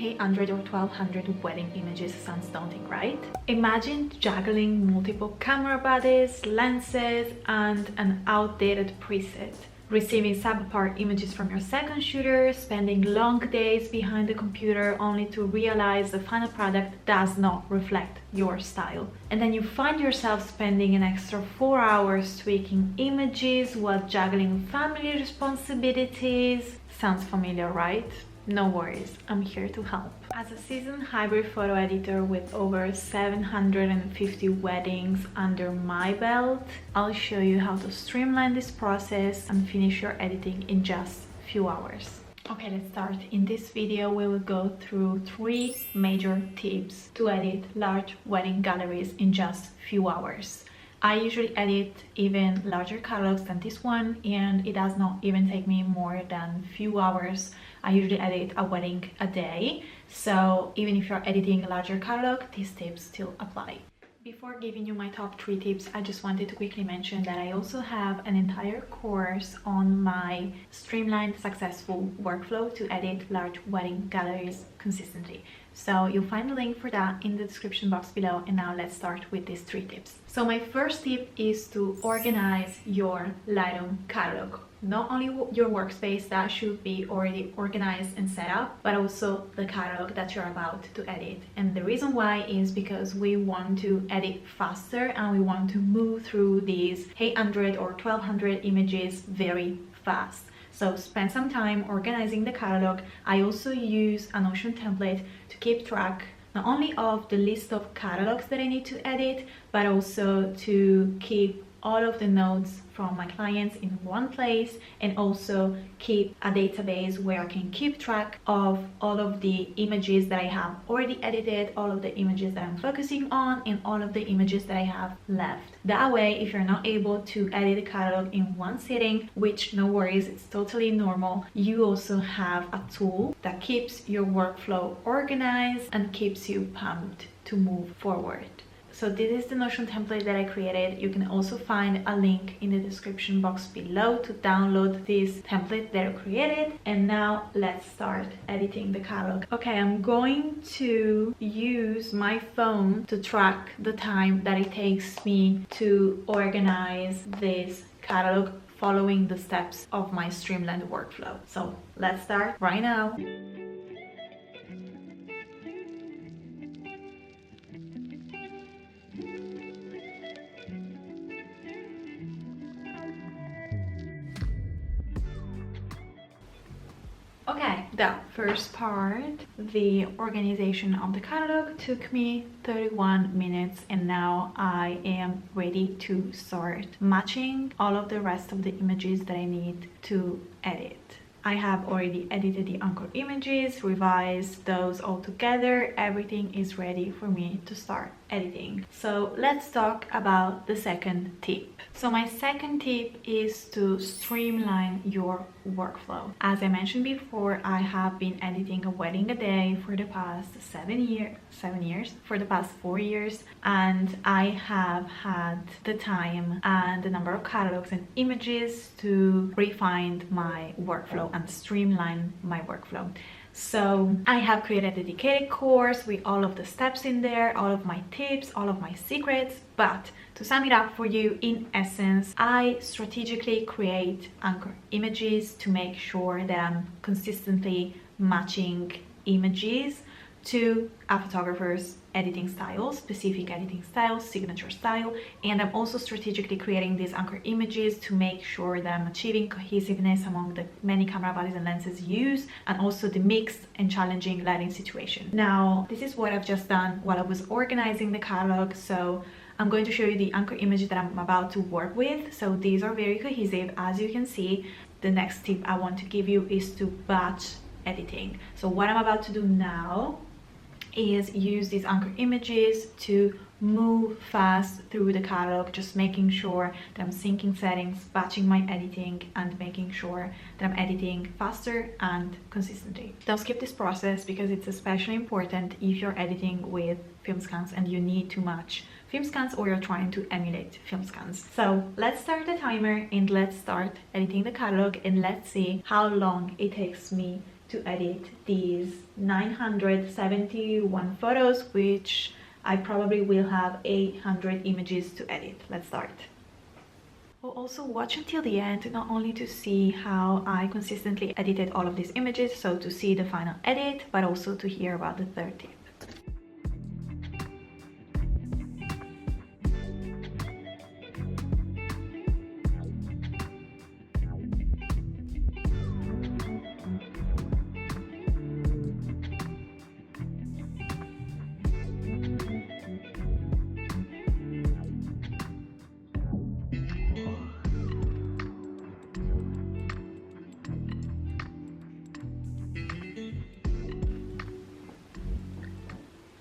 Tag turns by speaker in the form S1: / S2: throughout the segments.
S1: 800 or 1200 wedding images sounds daunting, right? Imagine juggling multiple camera bodies, lenses, and an outdated preset. Receiving subpar images from your second shooter, spending long days behind the computer only to realize the final product does not reflect your style. And then you find yourself spending an extra 4 hours tweaking images while juggling family responsibilities. Sounds familiar, right? No worries, I'm here to help. As a seasoned hybrid photo editor with over 750 weddings under my belt, I'll show you how to streamline this process and finish your editing in just a few hours. Okay, let's start. In this video, we will go through 3 major tips to edit large wedding galleries in just a few hours. I usually edit even larger catalogs than this one, and it does not even take me more than a few hours. I usually edit a wedding a day, so even if you're editing a larger catalog, these tips still apply. Before giving you my top 3 tips, I just wanted to quickly mention that I also have an entire course on my streamlined, successful workflow to edit large wedding galleries consistently. So you'll find the link for that in the description box below. And now let's start with these 3 tips. So my first tip is to organize your Lightroom catalog. Not only your workspace that should be already organized and set up, but also the catalog that you're about to edit. And the reason why is because we want to edit faster and we want to move through these 800 or 1200 images very fast. So spend some time organizing the catalog. I also use a Notion template to keep track not only of the list of catalogs that I need to edit, but also to keep all of the notes from my clients in one place, and also keep a database where I can keep track of all of the images that I have already edited, all of the images that I'm focusing on, and all of the images that I have left. That way, if you're not able to edit the catalog in one sitting, which no worries, it's totally normal, you also have a tool that keeps your workflow organized and keeps you pumped to move forward. So this is the Notion template that I created. You can also find a link in the description box below to download this template that I created. And now let's start editing the catalog. Okay, I'm going to use my phone to track the time that it takes me to organize this catalog following the steps of my streamlined workflow. So let's start right now. Okay, the first part, the organization of the catalog, took me 31 minutes, and now I am ready to start matching all of the rest of the images that I need to edit. I have already edited the anchor images, revised those all together. Everything is ready for me to start editing. So let's talk about the second tip. So my second tip is to streamline your workflow. As I mentioned before, I have been editing a wedding a day for the past 7 years, for the past 4 years, and I have had the time and the number of catalogs and images to refine my workflow and streamline my workflow. So I have created a dedicated course with all of the steps in there, all of my tips, all of my secrets. But to sum it up for you, in essence, I strategically create anchor images to make sure that I'm consistently matching images to a photographer's editing style, specific editing style, signature style. And I'm also strategically creating these anchor images to make sure that I'm achieving cohesiveness among the many camera bodies and lenses used, and also the mixed and challenging lighting situation. Now, this is what I've just done while I was organizing the catalog. So I'm going to show you the anchor images that I'm about to work with. So these are very cohesive, as you can see. The next tip I want to give you is to batch editing. So what I'm about to do now is use these anchor images to move fast through the catalog, just making sure that I'm syncing settings, batching my editing, and making sure that I'm editing faster and consistently. Don't skip this process because it's especially important if you're editing with film scans and you need to match film scans or you're trying to emulate film scans. So let's start the timer and let's start editing the catalog, and let's see how long it takes me to edit these 971 photos, which I probably will have 800 images to edit. Let's start. We'll also watch until the end, not only to see how I consistently edited all of these images, so to see the final edit, but also to hear about the third tip.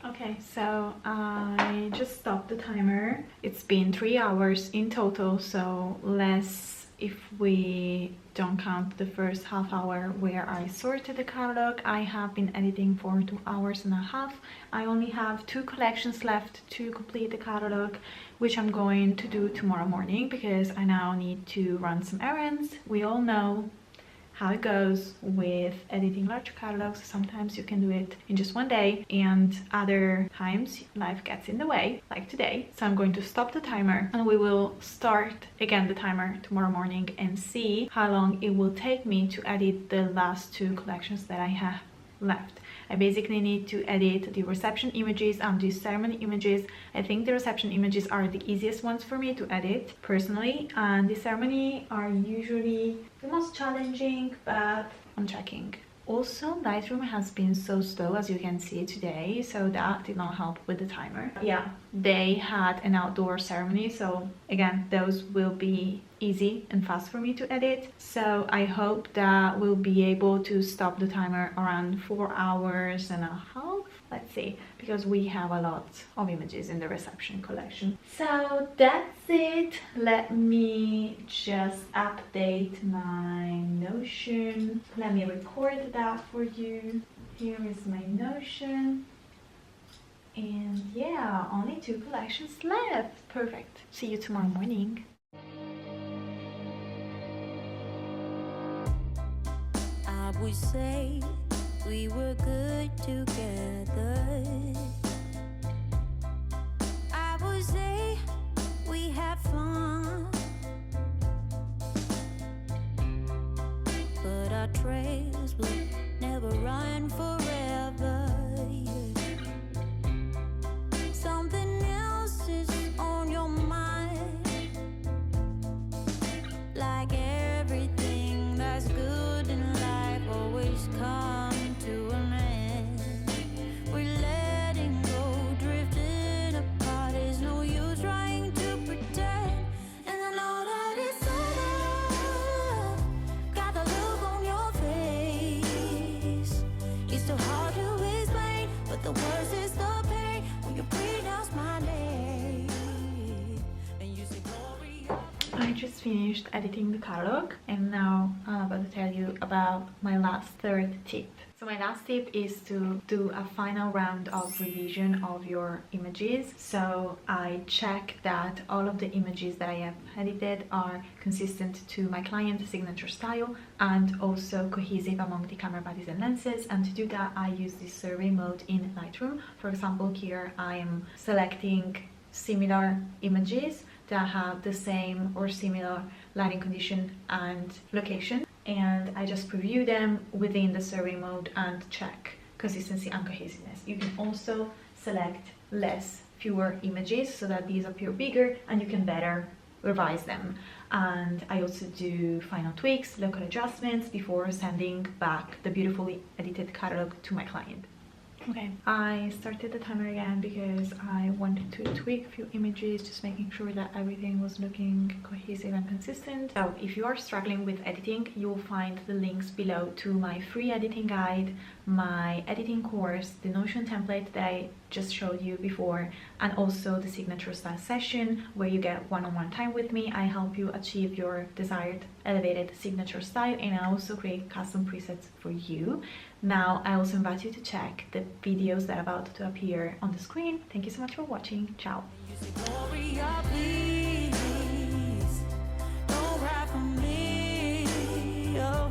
S1: Okay, so I just stopped the timer. It's been 3 hours in total, so less if we don't count the first half hour where I sorted the catalog. I have been editing for 2 hours and a half. I only have 2 collections left to complete the catalog, which I'm going to do tomorrow morning because I now need to run some errands. We all know how it goes with editing large catalogs. Sometimes you can do it in just one day, and other times life gets in the way, like today. So I'm going to stop the timer and we will start again the timer tomorrow morning and see how long it will take me to edit the last 2 collections that I have left. I basically need to edit the reception images and the ceremony images. I think the reception images are the easiest ones for me to edit personally, and the ceremony are usually the most challenging, but I'm checking. Also, Lightroom has been so slow, as you can see today, so that did not help with the timer. Yeah, they had an outdoor ceremony, so again, those will be easy and fast for me to edit. So I hope that we'll be able to stop the timer around 4 hours and a half. Let's see, because we have a lot of images in the reception collection. So that's it. Let me just update my Notion. Let me record that for you. Here is my Notion. And yeah, only 2 collections left. Perfect. See you tomorrow morning.
S2: I would say we were good together. I would say we had fun, but our trails will never run forever. Something else is on your mind, like everything that's good in life always comes to an end. We're letting go, drifting apart. There's no use trying to pretend. And I know that it's over. Got the look on your face. It's too hard to explain, but the worst is the pain when you pronounce my name and you say glory.
S1: I just finished editing the catalog, and now I'm about to tell you about my third tip. So my last tip is to do a final round of revision of your images. So I check that all of the images that I have edited are consistent to my client's signature style and also cohesive among the camera bodies and lenses. And to do that, I use the survey mode in Lightroom. For example, here I am selecting similar images that have the same or similar lighting condition and location, and I just preview them within the survey mode and check consistency and cohesiveness. You can also select fewer images so that these appear bigger and you can better revise them. And I also do final tweaks, local adjustments before sending back the beautifully edited catalog to my client. Okay, I started the timer again because I wanted to tweak a few images, just making sure that everything was looking cohesive and consistent. So if you are struggling with editing, you will find the links below to my free editing guide, my editing course, the Notion template that I just showed you before, and also the signature style session where you get one-on-one time with me. I help you achieve your desired elevated signature style, and I also create custom presets for you. Now I also invite you to check the videos that are about to appear on the screen. Thank you so much for watching. Ciao.
S2: Please, don't cry for me. Oh.